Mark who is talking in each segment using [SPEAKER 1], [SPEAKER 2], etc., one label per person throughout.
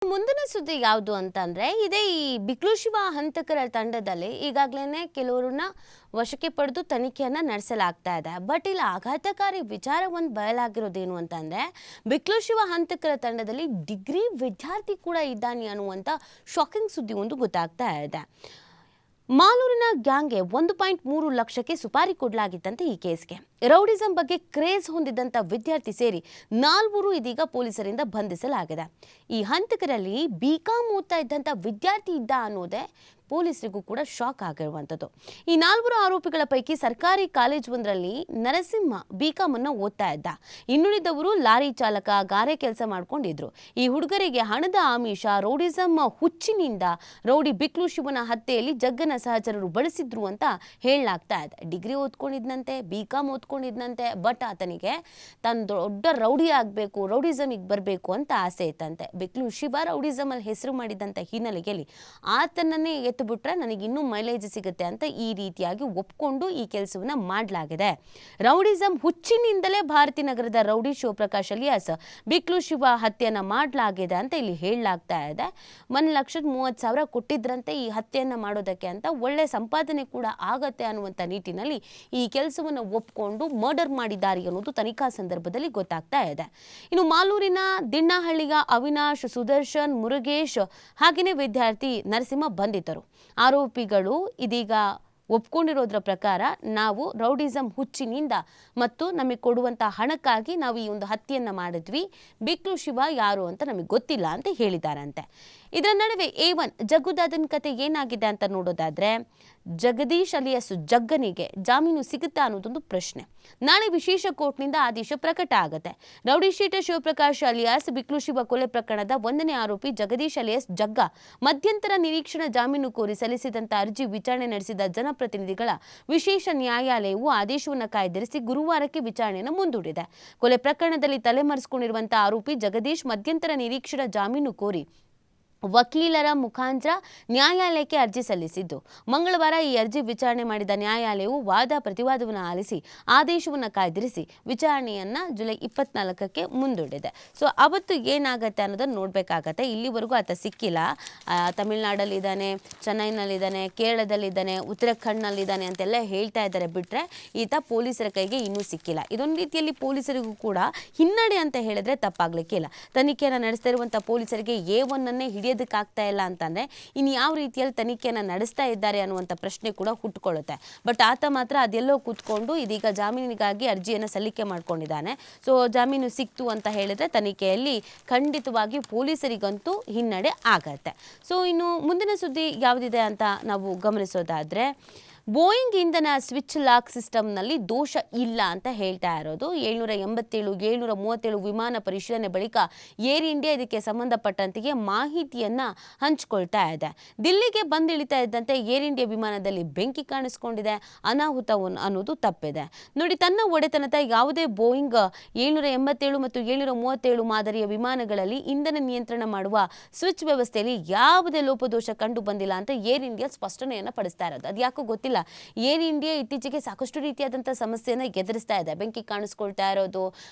[SPEAKER 1] ಮುಂದಿನ ಸುದ್ದಿ ಯಾವುದು ಅಂತಂದ್ರೆ ಇದೇ ಈ ಬಿಕ್ಲು ಶಿವ ಹಂತಕರ ತಂಡದಲ್ಲಿ ಈಗಾಗಲೇ ಕೆಲವರನ್ನ ವಶಕ್ಕೆ ಪಡೆದು ತನಿಖೆಯನ್ನ ನಡೆಸಲಾಗ್ತಾ ಇದೆ. ಬಟ್ ಇಲ್ಲಿ ಆಘಾತಕಾರಿ ವಿಚಾರ ಒಂದು ಬಯಲಾಗಿರೋದೇನು ಅಂತಂದ್ರೆ ಬಿಕ್ಲು ಶಿವ ಹಂತಕರ ತಂಡದಲ್ಲಿ ಡಿಗ್ರಿ ವಿದ್ಯಾರ್ಥಿ ಕೂಡ ಇದ್ದಾನೆ ಅನ್ನುವಂತ ಶಾಕಿಂಗ್ ಸುದ್ದಿ ಒಂದು ಗೊತ್ತಾಗ್ತಾ ಇದೆ. ಮಾಲೂರಿನ ಗ್ಯಾಂಗ್ಗೆ 1.3 ಲಕ್ಷಕ್ಕೆ ಸುಪಾರಿ ಕೊಡಲಾಗಿತ್ತಂತೆ. ಈ ಕೇಸ್ಗೆ ರೌಡಿಸಂ ಬಗ್ಗೆ ಕ್ರೇಜ್ ಹೊಂದಿದ್ದಂಥ ವಿದ್ಯಾರ್ಥಿ ಸೇರಿ 4 ಇದೀಗ ಪೊಲೀಸರಿಂದ ಬಂಧಿಸಲಾಗಿದೆ. ಈ ಹಂತಕರಲ್ಲಿ ಬಿಕಾಂ ಓದ್ತಾ ಇದ್ದಂಥ ವಿದ್ಯಾರ್ಥಿ ಇದ್ದ ಅನ್ನೋದೇ ಪೊಲೀಸರಿಗೂ ಕೂಡ ಶಾಕ್ ಆಗಿರುವಂಥದ್ದು. ಈ 4 ಆರೋಪಿಗಳ ಪೈಕಿ ಸರ್ಕಾರಿ ಕಾಲೇಜ್ ಒಂದರಲ್ಲಿ ನರಸಿಂಹ ಬಿಕಾಂ ಅನ್ನು ಓದ್ತಾ ಇದ್ದ. ಇನ್ನುಳಿದವರು ಲಾರಿ ಚಾಲಕ, ಗಾರೆ ಕೆಲಸ ಮಾಡ್ಕೊಂಡಿದ್ರು. ಈ ಹುಡುಗರಿಗೆ ಹಣದ ಆಮಿಷ, ರೌಡಿಸಂ ಹುಚ್ಚಿನಿಂದ ರೌಡಿ ಬಿಕ್ಲು ಶಿವನ ಹತ್ಯೆಯಲ್ಲಿ ಜಗ್ಗನ ಸಹಚರರು ಬಳಸಿದ್ರು ಅಂತ ಹೇಳಲಾಗ್ತಾ ಇದೆ. ಡಿಗ್ರಿ ಓದ್ಕೊಂಡಿದ್ನಂತೆ, ಬಿಕಾಂ ಓದ್ಕೊಂಡಿದ್ನಂತೆ. ಬಟ್ ಆತನಿಗೆ ತಾನು ದೊಡ್ಡ ರೌಡಿ ಆಗಬೇಕು, ರೌಡಿಸಮಿಗೆ ಬರಬೇಕು ಅಂತ ಆಸೆ ಇತ್ತಂತೆ. ಬಿಕ್ಲು ಶಿವ ರೌಡಿಸಮ್ ಅಲ್ಲಿ ಹೆಸರು ಮಾಡಿದಂಥ ಹಿನ್ನೆಲೆಯಲ್ಲಿ ಆತನನ್ನೇ ಬಿಟ್ರೆ ನನಗೆ ಇನ್ನೂ ಮೈಲೇಜ್ ಸಿಗುತ್ತೆ ಅಂತ ಈ ರೀತಿಯಾಗಿ ಒಪ್ಕೊಂಡು ಈ ಕೆಲಸವನ್ನ ಮಾಡಲಾಗಿದೆ. ರೌಡಿಸಂ ಹುಚ್ಚಿನಿಂದಲೇ ಭಾರತೀನಗರದ ರೌಡಿ ಶಿವಪ್ರಕಾಶ್ ಅಲಿಯಾಸ್ ಬಿಕ್ಲು ಶಿವ ಹತ್ಯೆಯನ್ನ ಮಾಡಲಾಗಿದೆ ಅಂತ ಇಲ್ಲಿ ಹೇಳಲಾಗ್ತಾ ಇದೆ. 1,30,000 ಕೊಟ್ಟಿದ್ರಂತೆ ಈ ಹತ್ಯೆಯನ್ನ ಮಾಡೋದಕ್ಕೆ ಅಂತ. ಒಳ್ಳೆ ಸಂಪಾದನೆ ಕೂಡ ಆಗತ್ತೆ ಅನ್ನುವಂಥ ನಿಟ್ಟಿನಲ್ಲಿ ಈ ಕೆಲಸವನ್ನು ಒಪ್ಕೊಂಡು ಮರ್ಡರ್ ಮಾಡಿದ್ದಾರೆ ಅನ್ನೋದು ತನಿಖಾ ಸಂದರ್ಭದಲ್ಲಿ ಗೊತ್ತಾಗ್ತಾ ಇದೆ. ಇನ್ನು ಮಾಲೂರಿನ ದಿಣ್ಣಹಳ್ಳಿಯ ಅವಿನಾಶ್, ಸುದರ್ಶನ್, ಮುರುಗೇಶ್ ಹಾಗೆಯೇ ವಿದ್ಯಾರ್ಥಿ ನರಸಿಂಹ ಬಂಧಿತರು. ಆರೋಪಿಗಳು ಇದೀಗ ಒಪ್ಕೊಂಡಿರೋದ್ರ ಪ್ರಕಾರ ನಾವು ರೌಡಿಸಂ ಹುಚ್ಚಿನಿಂದ ಮತ್ತು ನಮಗೆ ಕೊಡುವಂಥ ಹಣಕ್ಕಾಗಿ ನಾವು ಈ ಒಂದು ಹತ್ಯೆಯನ್ನು ಮಾಡಿದ್ವಿ, ಬಿಕ್ಲು ಶಿವ ಯಾರು ಅಂತ ನಮಗೆ ಗೊತ್ತಿಲ್ಲ ಅಂತ ಹೇಳಿದಾರಂತೆ. ಇದರ ನಡುವೆ A1 ಜಗ್ಗುದಾದನ್ ಕತೆ ಏನಾಗಿದೆ ಅಂತ ನೋಡೋದಾದ್ರೆ, ಜಗದೀಶ್ ಅಲಿಯಾಸ್ ಜಗ್ಗನಿಗೆ ಜಾಮೀನು ಸಿಗುತ್ತಾ ಅನ್ನೋದೊಂದು ಪ್ರಶ್ನೆ. ನಾಳೆ ವಿಶೇಷ ಕೋರ್ಟ್ನಿಂದ ಆದೇಶ ಪ್ರಕಟ ಆಗುತ್ತೆ. Rowdy sheeter Shivaprakash alias Biklu Shiva ಕೊಲೆ ಪ್ರಕರಣದ 1ನೇ ಆರೋಪಿ ಜಗದೀಶ್ ಅಲಿಯಾಸ್ ಜಗ್ಗ ಮಧ್ಯಂತರ ನಿರೀಕ್ಷಣಾ ಜಾಮೀನು ಕೋರಿ ಸಲ್ಲಿಸಿದಂತ ಅರ್ಜಿ ವಿಚಾರಣೆ ನಡೆಸಿದ ಜನಪ್ರತಿನಿಧಿಗಳ ವಿಶೇಷ ನ್ಯಾಯಾಲಯವು ಆದೇಶವನ್ನು ಕಾಯ್ದಿರಿಸಿ ಗುರುವಾರಕ್ಕೆ ವಿಚಾರಣೆಯನ್ನು ಮುಂದೂಡಿದೆ. ಕೊಲೆ ಪ್ರಕರಣದಲ್ಲಿ ತಲೆಮರೆಸಿಕೊಂಡಿರುವಂತಹ ಆರೋಪಿ ಜಗದೀಶ್ ಮಧ್ಯಂತರ ನಿರೀಕ್ಷಣಾ ಜಾಮೀನು ಕೋರಿ ವಕೀಲರ ಮುಖಾಂತರ ನ್ಯಾಯಾಲಯಕ್ಕೆ ಅರ್ಜಿ ಸಲ್ಲಿಸಿದ್ದು, ಮಂಗಳವಾರ ಈ ಅರ್ಜಿ ವಿಚಾರಣೆ ಮಾಡಿದ ನ್ಯಾಯಾಲಯವು ವಾದ ಪ್ರತಿವಾದವನ್ನು ಆಲಿಸಿ ಆದೇಶವನ್ನು ಕಾಯ್ದಿರಿಸಿ ವಿಚಾರಣೆಯನ್ನ ಜುಲೈ 24ಕ್ಕೆ ಮುಂದೂಡಿದೆ. ಸೊ ಅವತ್ತು ಏನಾಗತ್ತೆ ಅನ್ನೋದನ್ನು ನೋಡ್ಬೇಕಾಗತ್ತೆ. ಇಲ್ಲಿವರೆಗೂ ಆತ ಸಿಕ್ಕಿಲ್ಲ. ತಮಿಳುನಾಡಲ್ಲಿದ್ದಾನೆ, ಚೆನ್ನೈನಲ್ಲಿದ್ದಾನೆ, ಕೇರಳದಲ್ಲಿದ್ದಾನೆ, ಉತ್ತರಾಖಂಡ್ನಲ್ಲಿದ್ದಾನೆ ಅಂತೆಲ್ಲ ಹೇಳ್ತಾ ಇದ್ದಾರೆ. ಬಿಟ್ರೆ ಈತ ಪೊಲೀಸರ ಕೈಗೆ ಇನ್ನೂ ಸಿಕ್ಕಿಲ್ಲ. ಇದೊಂದು ರೀತಿಯಲ್ಲಿ ಪೊಲೀಸರಿಗೂ ಕೂಡ ಹಿನ್ನಡೆ ಅಂತ ಹೇಳಿದ್ರೆ ತಪ್ಪಾಗ್ಲಿಕ್ಕಿಲ್ಲ. ತನಿಖೆಯನ್ನು ನಡೆಸ್ತಾ ಇರುವಂಥ ಪೊಲೀಸರಿಗೆ A1ಅನ್ನೇ ಹಿಡಿಯೋದಕ್ಕಾಗ್ತಾ ಇಲ್ಲ ಅಂತಂದ್ರೆ ಇನ್ನು ಯಾವ ರೀತಿಯಲ್ಲಿ ತನಿಖೆಯನ್ನು ನಡೆಸ್ತಾ ಇದ್ದಾರೆ ಅನ್ನುವಂಥ ಪ್ರಶ್ನೆ ಕೂಡ ಹುಟ್ಟುಕೊಳ್ಳುತ್ತೆ. ಬಟ್ ಆತ ಮಾತ್ರ ಅದೆಲ್ಲೋ ಕೂತ್ಕೊಂಡು ಇದೀಗ ಜಾಮೀನಿಗಾಗಿ ಅರ್ಜಿಯನ್ನು ಸಲ್ಲಿಕೆ ಮಾಡ್ಕೊಂಡಿದ್ದಾನೆ. ಸೊ ಜಾಮೀನು ಸಿಕ್ತು ಅಂತ ಹೇಳಿದ್ರೆ ತನಿಖೆಯಲ್ಲಿ ಖಂಡಿತವಾಗಿ ಪೊಲೀಸರಿಗಂತೂ ಹಿನ್ನಡೆ ಆಗತ್ತೆ. ಸೊ ಇನ್ನು ಮುಂದಿನ ಸುದ್ದಿ ಯಾವುದಿದೆ ಅಂತ ನಾವು ಗಮನಿಸೋದಾದ್ರೆ, ಬೋಯಿಂಗ್ ಇಂಧನ ಸ್ವಿಚ್ ಲಾಕ್ ಸಿಸ್ಟಮ್ನಲ್ಲಿ ದೋಷ ಇಲ್ಲ ಅಂತ ಹೇಳ್ತಾ ಇರೋದು. 787, 737 ವಿಮಾನ ಪರಿಶೀಲನೆ ಬಳಿಕ ಏರ್ ಇಂಡಿಯಾ ಇದಕ್ಕೆ ಸಂಬಂಧಪಟ್ಟಂತೆಯೇ ಮಾಹಿತಿಯನ್ನ ಹಂಚಿಕೊಳ್ತಾ ಇದೆ. ದಿಲ್ಲಿಗೆ ಬಂದಿಳಿತಾ ಇದ್ದಂತೆ ಏರ್ ಇಂಡಿಯಾ ವಿಮಾನದಲ್ಲಿ ಬೆಂಕಿ ಕಾಣಿಸಿಕೊಂಡಿದೆ. ಅನಾಹುತ ಅನ್ನೋದು ತಪ್ಪಿದೆ. ನೋಡಿ, ತನ್ನ ಒಡೆತನದ ಯಾವುದೇ ಬೋಯಿಂಗ್ 787 ಮತ್ತು 737 ಮಾದರಿಯ ವಿಮಾನಗಳಲ್ಲಿ ಇಂಧನ ನಿಯಂತ್ರಣ ಮಾಡುವ ಸ್ವಿಚ್ ವ್ಯವಸ್ಥೆಯಲ್ಲಿ ಯಾವುದೇ ಲೋಪದೋಷ ಕಂಡು ಬಂದಿಲ್ಲ ಅಂತ ಏರ್ ಇಂಡಿಯಾ ಸ್ಪಷ್ಟನೆಯನ್ನು ಪಡಿಸ್ತಾ ಇರೋದು. ಅದ್ಯಾಕೋ ಗೊತ್ತಿಲ್ಲ, ಏರ್ ಇಂಡಿಯಾ ಇತ್ತೀಚೆಗೆ ಸಾಕಷ್ಟು ರೀತಿಯಾದಂತಹ ಸಮಸ್ಯೆಯನ್ನು ಎದುರಿಸ್ತಾ ಇದೆ. ಬೆಂಕಿ ಕಾಣಿಸ್ಕೊಳ್ತಾ ಇರೋದು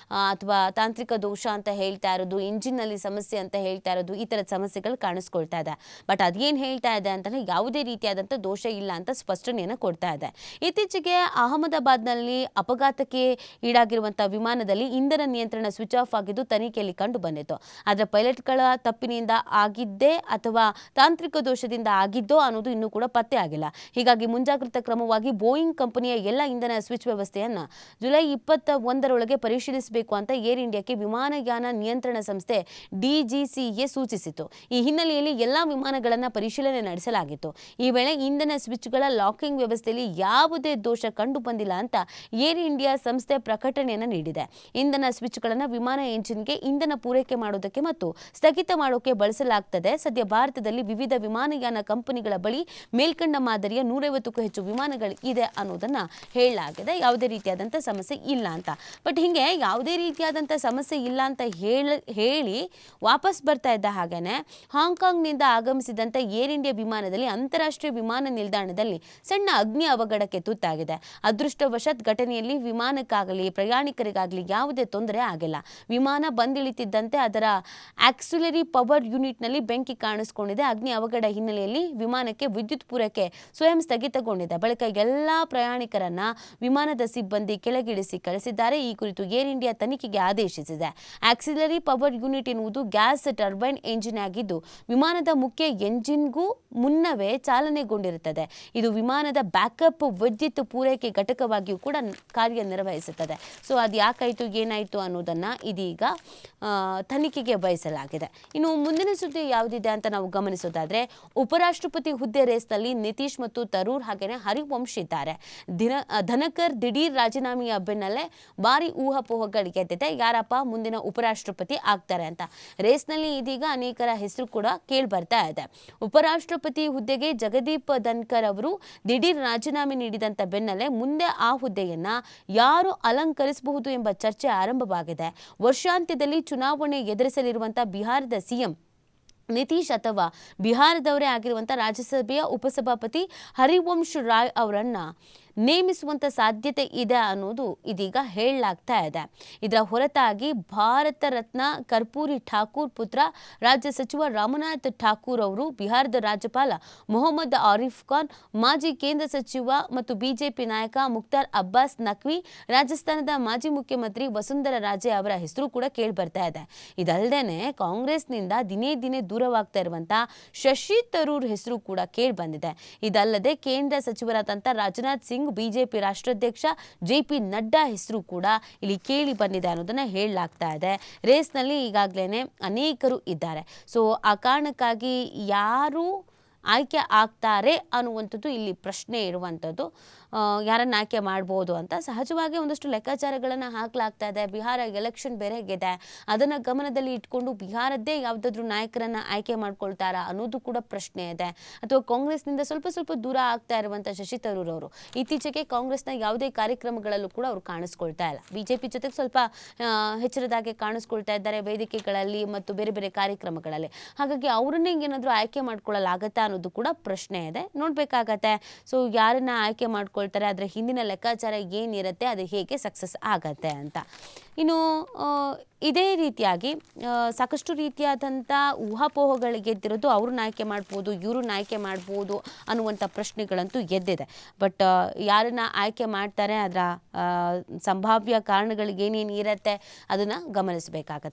[SPEAKER 1] ಅಥವಾ ತಾಂತ್ರಿಕ ದೋಷ ಅಂತ ಹೇಳ್ತಾ ಇರೋದು, ಇಂಜಿನ್ ನಲ್ಲಿ ಸಮಸ್ಯೆ ಅಂತ ಹೇಳ್ತಾ ಇರೋದು, ಈ ತರದ ಸಮಸ್ಯೆಗಳು ಕಾಣಿಸ್ಕೊಳ್ತಾ ಇದೆ. ಬಟ್ ಅದೇನ್ ಹೇಳ್ತಾ ಇದೆ ಅಂತಂದ್ರೆ ಯಾವುದೇ ರೀತಿಯಾದಂತಹ ದೋಷ ಇಲ್ಲ ಅಂತ ಸ್ಪಷ್ಟನೆಯನ್ನು ಕೊಡ್ತಾ ಇದೆ. ಇತ್ತೀಚೆಗೆ ಅಹಮದಾಬಾದ್ನಲ್ಲಿ ಅಪಘಾತಕ್ಕೆ ಈಡಾಗಿರುವಂತಹ ವಿಮಾನದಲ್ಲಿ ಇಂಧನ ನಿಯಂತ್ರಣ ಸ್ವಿಚ್ ಆಫ್ ಆಗಿದ್ದು ತನಿಖೆಯಲ್ಲಿ ಕಂಡು ಬಂದಿತ್ತು. ಆದ್ರೆ ಪೈಲಟ್ಗಳ ತಪ್ಪಿನಿಂದ ಆಗಿದ್ದೇ ಅಥವಾ ತಾಂತ್ರಿಕ ದೋಷದಿಂದ ಆಗಿದ್ದೋ ಅನ್ನೋದು ಇನ್ನೂ ಕೂಡ ಪತ್ತೆ ಆಗಿಲ್ಲ. ಹೀಗಾಗಿ ಮುಂಜಾಗ್ರತಾ ಕ್ರಮವಾಗಿ ಬೋಯಿಂಗ್ ಕಂಪನಿಯ ಎಲ್ಲ ಇಂಧನ ಸ್ವಿಚ್ ವ್ಯವಸ್ಥೆಯನ್ನ ಜುಲೈ 21ರೊಳಗೆ ಪರಿಶೀಲಿಸಬೇಕು ಅಂತ ಏರ್ ಇಂಡಿಯಾಕ್ಕೆ ವಿಮಾನಯಾನ ನಿಯಂತ್ರಣ ಸಂಸ್ಥೆ DGCA ಸೂಚಿಸಿತು. ಈ ಹಿನ್ನೆಲೆಯಲ್ಲಿ ಎಲ್ಲಾ ವಿಮಾನಗಳನ್ನ ಪರಿಶೀಲನೆ ನಡೆಸಲಾಗಿತ್ತು. ಈ ವೇಳೆ ಇಂಧನ ಸ್ವಿಚ್ಗಳ ಲಾಕಿಂಗ್ ವ್ಯವಸ್ಥೆಯಲ್ಲಿ ಯಾವುದೇ ದೋಷ ಕಂಡು ಬಂದಿಲ್ಲ ಅಂತ ಏರ್ ಇಂಡಿಯಾ ಸಂಸ್ಥೆ ಪ್ರಕಟಣೆಯನ್ನು ನೀಡಿದೆ. ಇಂಧನ ಸ್ವಿಚ್ಗಳನ್ನು ವಿಮಾನ ಎಂಜಿನ್ಗೆ ಇಂಧನ ಪೂರೈಕೆ ಮಾಡೋದಕ್ಕೆ ಮತ್ತು ಸ್ಥಗಿತ ಮಾಡೋಕೆ ಬಳಸಲಾಗ್ತದೆ. ಸದ್ಯ ಭಾರತದಲ್ಲಿ ವಿವಿಧ ವಿಮಾನಯಾನ ಕಂಪನಿಗಳ ಬಳಿ ಮೇಲ್ಕಂಡ ಮಾದರಿಯ 150ಕ್ಕೂ ಹೆಚ್ಚು ಹೆಚ್ಚು ವಿಮಾನಗಳು ಇದೆ ಅನ್ನೋದನ್ನು ಹೇಳಲಾಗಿದೆ. ಯಾವುದೇ ರೀತಿಯಾದಂಥ ಸಮಸ್ಯೆ ಇಲ್ಲ ಅಂತ. ಬಟ್ ಹೀಗೆ ಯಾವುದೇ ರೀತಿಯಾದಂಥ ಸಮಸ್ಯೆ ಇಲ್ಲ ಅಂತ ಹೇಳಿ ವಾಪಸ್ ಬರ್ತಾ ಇದ್ದ ಹಾಗೇನೆ ಹಾಂಗ್ಕಾಂಗ್ನಿಂದ ಆಗಮಿಸಿದಂಥ ಏರ್ ಇಂಡಿಯಾ ವಿಮಾನದಲ್ಲಿ ಅಂತಾರಾಷ್ಟ್ರೀಯ ವಿಮಾನ ನಿಲ್ದಾಣದಲ್ಲಿ ಸಣ್ಣ ಅಗ್ನಿ ಅವಘಡಕ್ಕೆ ತುತ್ತಾಗಿದೆ. ಅದೃಷ್ಟವಶಾತ್ ಘಟನೆಯಲ್ಲಿ ವಿಮಾನಕ್ಕಾಗಲಿ ಪ್ರಯಾಣಿಕರಿಗಾಗಲಿ ಯಾವುದೇ ತೊಂದರೆ ಆಗಿಲ್ಲ. ವಿಮಾನ ಬಂದಿಳಿತಿದ್ದಂತೆ ಅದರ ಆಕ್ಸಿಲರಿ ಪವರ್ ಯೂನಿಟ್ನಲ್ಲಿ ಬೆಂಕಿ ಕಾಣಿಸಿಕೊಂಡಿದೆ. ಅಗ್ನಿ ಅವಘಡ ಹಿನ್ನೆಲೆಯಲ್ಲಿ ವಿಮಾನಕ್ಕೆ ವಿದ್ಯುತ್ ಪೂರೈಕೆ ಸ್ವಯಂ ಸ್ಥಗಿತಗೊಂಡಿದೆ. ಬಳಿಕ ಎಲ್ಲ ಪ್ರಯಾಣಿಕರನ್ನ ವಿಮಾನದ ಸಿಬ್ಬಂದಿ ಕೆಳಗಿಳಿಸಿ ಕಳಿಸಿದ್ದಾರೆ. ಈ ಕುರಿತು ಏರ್ ಇಂಡಿಯಾ ತನಿಖೆಗೆ ಆದೇಶಿಸಿದೆ. ಆಕ್ಸಿಲರಿ ಪವರ್ ಯೂನಿಟ್ ಎನ್ನುವುದು ಗ್ಯಾಸ್ ಟರ್ಬೈನ್ ಎಂಜಿನ್ ಆಗಿದ್ದು ವಿಮಾನದ ಮುಖ್ಯ ಎಂಜಿನ್ಗೂ ಮುನ್ನವೇ ಚಾಲನೆಗೊಂಡಿರುತ್ತದೆ. ಇದು ವಿಮಾನದ ಬ್ಯಾಕಪ್ ವಿದ್ಯುತ್ ಪೂರೈಕೆ ಘಟಕವಾಗಿಯೂ ಕೂಡ ಕಾರ್ಯನಿರ್ವಹಿಸುತ್ತದೆ. ಸೊ ಅದು ಯಾಕಾಯಿತು ಏನಾಯಿತು ಅನ್ನೋದನ್ನು ಇದೀಗ ತನಿಖೆಗೆ ವಹಿಸಲಾಗಿದೆ. ಇನ್ನು ಮುಂದಿನ ಸುದ್ದಿ ಯಾವುದಿದೆ ಅಂತ ನಾವು ಗಮನಿಸೋದಾದರೆ, ಉಪರಾಷ್ಟ್ರಪತಿ ಹುದ್ದೆ ರೇಸ್ನಲ್ಲಿ ನಿತೀಶ್ ಮತ್ತು ತರೂರ್ ಹಾಗೆಯೇ ಹರಿವಂಶ್ ಇದ್ದಾರೆ. ಧನಕರ್ ದಿಢೀರ್ ರಾಜೀನಾಮೆಯ ಬೆನ್ನಲ್ಲೇ ಭಾರಿ ಊಹಾಪೋಹಗಳು ಗೆದ್ದಿದೆ. ಯಾರಪ್ಪ ಮುಂದಿನ ಉಪರಾಷ್ಟ್ರಪತಿ ಆಗ್ತಾರೆ ಅಂತ. ರೇಸ್ನಲ್ಲಿ ಇದೀಗ ಅನೇಕರ ಹೆಸರು ಕೂಡ ಕೇಳಿ ಬರ್ತಾ ಇದೆ. ಉಪರಾಷ್ಟ್ರಪತಿ ಹುದ್ದೆಗೆ ಜಗದೀಪ್ ಧನ್ಕರ್ ಅವರು ದಿಢೀರ್ ರಾಜೀನಾಮೆ ನೀಡಿದಂಥ ಬೆನ್ನಲ್ಲೇ ಮುಂದೆ ಆ ಹುದ್ದೆಯನ್ನ ಯಾರು ಅಲಂಕರಿಸಬಹುದು ಎಂಬ ಚರ್ಚೆ ಆರಂಭವಾಗಿದೆ. ವರ್ಷಾಂತ್ಯದಲ್ಲಿ ಚುನಾವಣೆ ಎದುರಿಸಲಿರುವಂತಹ ಬಿಹಾರದ ಸಿಎಂ ನಿತೀಶ್ ಅಥವಾ ಬಿಹಾರದವರೇ ಆಗಿರುವಂಥ ರಾಜ್ಯಸಭೆಯ ಉಪಸಭಾಪತಿ ಹರಿವಂಶ್ ರಾಯ್ ಅವರನ್ನ ನೇಮಿಸುವಂಥ ಸಾಧ್ಯತೆ ಇದೆ ಅನ್ನೋದು ಇದೀಗ ಹೇಳಲಾಗ್ತಾ ಇದೆ. ಇದರ ಹೊರತಾಗಿ ಭಾರತ ರತ್ನ ಕರ್ಪೂರಿ ಠಾಕೂರ್ ಪುತ್ರ ರಾಜ್ಯ ಸಚಿವ ರಾಮನಾಥ್ ಠಾಕೂರ್ ಅವರು, ಬಿಹಾರದ ರಾಜ್ಯಪಾಲ ಮೊಹಮ್ಮದ್ ಆರಿಫ್ ಖಾನ್, ಮಾಜಿ ಕೇಂದ್ರ ಸಚಿವ ಮತ್ತು ಬಿಜೆಪಿ ನಾಯಕ ಮುಖ್ತಾರ್ ಅಬ್ಬಾಸ್ ನಖ್ವಿ, ರಾಜಸ್ಥಾನದ ಮಾಜಿ ಮುಖ್ಯಮಂತ್ರಿ ವಸುಂಧರಾ ರಾಜೆ ಅವರ ಹೆಸರು ಕೂಡ ಕೇಳಿ ಬರ್ತಾ ಇದೆ. ಇದಲ್ಲದೆ ಕಾಂಗ್ರೆಸ್ನಿಂದ ದಿನೇ ದಿನೇ ದೂರವಾಗ್ತಾ ಇರುವಂಥ ಶಶಿ ತರೂರ್ ಹೆಸರು ಕೂಡ ಕೇಳಿ ಬಂದಿದೆ. ಇದಲ್ಲದೆ ಕೇಂದ್ರ ಸಚಿವರಾದಂಥ ರಾಜನಾಥ್ ಸಿಂಗ್, ಬಿಜೆಪಿ ರಾಷ್ಟ್ರಾಧ್ಯಕ್ಷ ಜೆ.ಪಿ. ನಡ್ಡಾ ಹೆಸರು ಕೂಡ ಇಲ್ಲಿ ಕೇಳಿ ಬಂದಿದೆ ಅನ್ನೋದನ್ನ ಹೇಳಲಾಗ್ತಾ ಇದೆ. ರೇಸ್ನಲ್ಲಿ ಈಗಾಗಲೇ ಅನೇಕರು ಇದ್ದಾರೆ. ಸೊ ಆ ಕಾರಣಕ್ಕಾಗಿ ಯಾರು ಆಯ್ಕೆ ಆಗ್ತಾರೆ ಅನ್ನುವಂಥದ್ದು ಇಲ್ಲಿ ಪ್ರಶ್ನೆ ಇರುವಂಥದ್ದು. ಯಾರನ್ನು ಆಯ್ಕೆ ಮಾಡ್ಬೋದು ಅಂತ ಸಹಜವಾಗಿ ಒಂದಷ್ಟು ಲೆಕ್ಕಾಚಾರಗಳನ್ನು ಹಾಕಲಾಗ್ತಾ ಇದೆ. ಬಿಹಾರ ಎಲೆಕ್ಷನ್ ಬೇರೆಗಿದೆ, ಅದನ್ನು ಗಮನದಲ್ಲಿ ಇಟ್ಕೊಂಡು ಬಿಹಾರದ್ದೇ ಯಾವುದಾದ್ರೂ ನಾಯಕರನ್ನು ಆಯ್ಕೆ ಮಾಡ್ಕೊಳ್ತಾರಾ ಅನ್ನೋದು ಕೂಡ ಪ್ರಶ್ನೆ ಇದೆ. ಅಥವಾ ಕಾಂಗ್ರೆಸ್ನಿಂದ ಸ್ವಲ್ಪ ದೂರ ಆಗ್ತಾ ಇರುವಂಥ ಶಶಿ ತರೂರ್ ಅವರು ಇತ್ತೀಚೆಗೆ ಕಾಂಗ್ರೆಸ್ನ ಯಾವುದೇ ಕಾರ್ಯಕ್ರಮಗಳಲ್ಲೂ ಕೂಡ ಅವರು ಕಾಣಿಸ್ಕೊಳ್ತಾ ಇಲ್ಲ. ಬಿಜೆಪಿ ಜೊತೆಗೆ ಸ್ವಲ್ಪ ಹೆಚ್ಚಿನದಾಗಿ ಕಾಣಿಸ್ಕೊಳ್ತಾ ಇದ್ದಾರೆ ವೇದಿಕೆಗಳಲ್ಲಿ ಮತ್ತು ಬೇರೆ ಬೇರೆ ಕಾರ್ಯಕ್ರಮಗಳಲ್ಲಿ. ಹಾಗಾಗಿ ಅವರನ್ನೇ ಏನಾದರೂ ಆಯ್ಕೆ ಮಾಡ್ಕೊಳ್ಳಲಾಗತ್ತಾ ಅನ್ನೋದು ಕೂಡ ಪ್ರಶ್ನೆ ಇದೆ, ನೋಡ್ಬೇಕಾಗತ್ತೆ. ಸೊ ಯಾರನ್ನ ಆಯ್ಕೆ ಮಾಡ್ಕೊಳ್ತಾರೆ, ಅದರ ಹಿಂದಿನ ಲೆಕ್ಕಾಚಾರ ಏನಿರುತ್ತೆ, ಅದು ಹೇಗೆ ಸಕ್ಸಸ್ ಆಗತ್ತೆ ಅಂತ. ಇನ್ನು ಇದೇ ರೀತಿಯಾಗಿ ಸಾಕಷ್ಟು ರೀತಿಯಾದಂಥ ಊಹಾಪೋಹಗಳಿಗೆ ಎದ್ದಿರೋದು ಅವ್ರನ್ನ ಆಯ್ಕೆ ಮಾಡ್ಬೋದು, ಇವ್ರನ್ನ ಆಯ್ಕೆ ಮಾಡ್ಬೋದು ಅನ್ನುವಂಥ ಪ್ರಶ್ನೆಗಳಂತೂ ಎದ್ದಿದೆ. ಬಟ್ ಯಾರನ್ನ ಆಯ್ಕೆ ಮಾಡ್ತಾರೆ, ಅದರ ಸಂಭಾವ್ಯ ಕಾರಣಗಳು ಏನೇನು ಇರುತ್ತೆ ಅದನ್ನು ಗಮನಿಸಬೇಕಾಗತ್ತೆ.